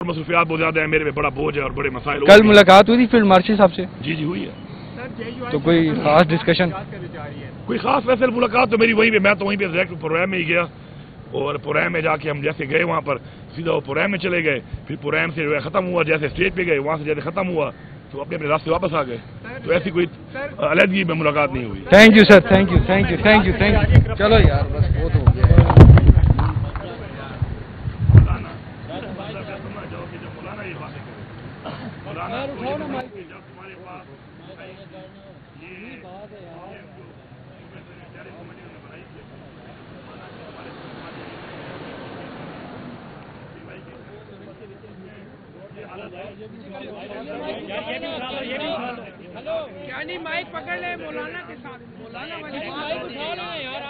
मसरूफियात बहुत ज्यादा है, मेरे पे बड़ा बोझ है और बड़े मसाइल। कल मुलाकात हुई थी फील्ड मार्शल साहब से? जी हुई है। तो कोई खास डिस्कशन? कोई खास वैसे मुलाकात तो मेरी वहीं पे, मैं तो वहीं पे डायरेक्ट प्रोग्राम में ही गया और प्रोग्राम में जाके हम जैसे गए वहाँ पर सीधा वो प्रोग्राम में चले गए, फिर प्रोग्राम से खत्म हुआ, जैसे स्टेज पे गए वहाँ से जैसे खत्म हुआ तो अपने अपने रास्ते वापस आ गए। तो ऐसी कोई अलहदगी में मुलाकात नहीं हुई। Thank you sir, thank you thank you thank you thank you. चलो यार बस वो तो हो गया। यानी माइक पकड़ ले मौलाना के साथ, मौलाना वाली माइक उठाओ ना यार,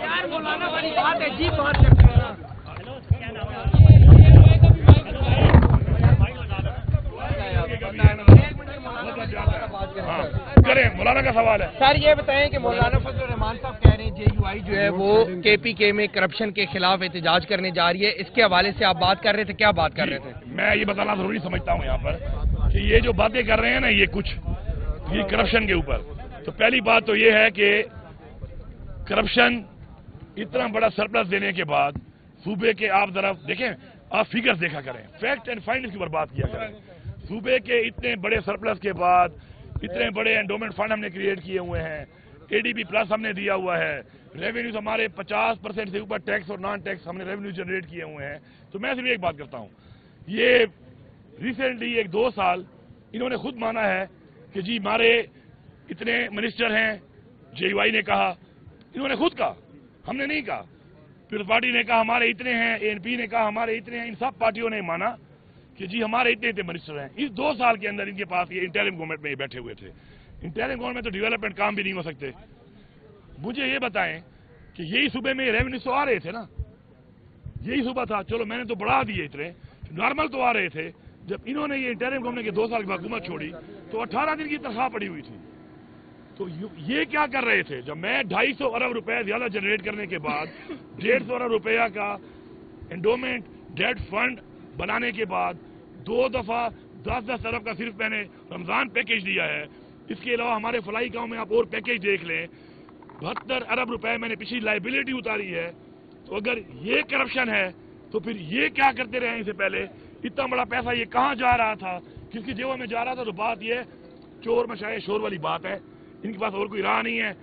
यार मौलाना वाली बात है जी, बात करते हैं। करें, मौलाना का सवाल है। सर ये बताएं कि मौलाना फजल रहमान साहब कह रहे हैं JUI जो है वो KPK में करप्शन के खिलाफ एहतजाज करने जा रही है, इसके हवाले से आप बात कर रहे थे, क्या बात कर रहे थे? मैं ये बताना जरूरी समझता हूँ यहाँ पर कि ये जो बातें कर रहे हैं ना ये कुछ ये करप्शन के ऊपर, तो पहली बात तो ये है कि करप्शन इतना बड़ा सरप्लस देने के बाद सूबे के, आप जरा देखें, आप फिगर्स देखा करें, फैक्ट एंड फाइंड की ऊपर बात किया करें। सूबे के इतने बड़े सरप्लस के बाद इतने बड़े एंडोमेंट फंड हमने क्रिएट किए हुए हैं, ADB प्लस हमने दिया हुआ है, रेवेन्यूज हमारे 50% से ऊपर टैक्स और नॉन टैक्स हमने रेवेन्यू जनरेट किए हुए हैं। तो मैं सिर्फ एक बात करता हूँ, ये रिसेंटली 1-2 साल इन्होंने खुद माना है कि जी हमारे इतने मिनिस्टर हैं, JUI ने कहा, इन्होंने खुद कहा, हमने नहीं कहा। पीपल्स पार्टी ने कहा हमारे इतने हैं, ANP ने कहा हमारे इतने हैं, इन सब पार्टियों ने माना कि जी हमारे इतने इतने मिनिस्टर हैं। इस 2 साल के अंदर इनके पास ये इंटरिम गवर्नमेंट में बैठे हुए थे। इंटरिम गवर्नमेंट में तो डेवलपमेंट काम भी नहीं हो सकते। मुझे ये बताएं कि यही सूबे में रेवेन्यू तो आ रहे थे ना, यही सूबा था, चलो मैंने तो बढ़ा दिए, इतने नॉर्मल तो आ रहे थे। जब इन्होंने ये इंटरिम गवर्नमेंट के 2 साल के बाद हुकूमत छोड़ी तो 18 दिन की तनख्वाह पड़ी हुई थी। तो ये क्या कर रहे थे? जब मैं 250 अरब रुपए ज्यादा जनरेट करने के बाद 150 अरब रुपया का एंडोमेंट डेट फंड बनाने के बाद 2 दफा 10-10 अरब का सिर्फ मैंने रमजान पैकेज दिया है। इसके अलावा हमारे फलाई गांव में आप और पैकेज देख लें, 72 अरब रुपए मैंने पिछली लाइबिलिटी उतारी है। तो अगर ये करप्शन है तो फिर ये क्या करते रहे इससे पहले? इतना बड़ा पैसा ये कहाँ जा रहा था, किसकी जेबों में जा रहा था? तो बात ये चोर मचाए शोर वाली बात है, इनके पास और कोई राह नहीं है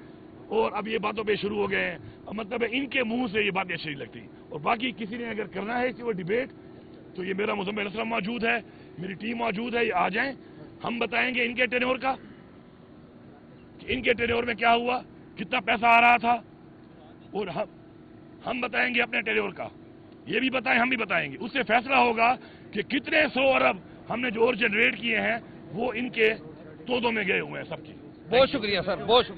और अब ये बातों पे शुरू हो गए हैं। मतलब है इनके मुंह से ये बातें अच्छी नहीं लगती। और बाकी किसी ने अगर करना है इसी वो डिबेट, तो ये मेरा मुज़म्मिल असलम मौजूद है, मेरी टीम मौजूद है, ये आ जाएं, हम बताएंगे इनके टेन्योर का, कि इनके टेन्योर में क्या हुआ, कितना पैसा आ रहा था, और हम बताएंगे अपने टेन्योर का, ये भी बताएं, हम भी बताएंगे। उससे फैसला होगा कि कितने 100 अरब हमने जो और जनरेट किए हैं वो इनके तोदों में गए हुए हैं सबकी। बहुत शुक्रिया सर, बहुत शुक्रिया।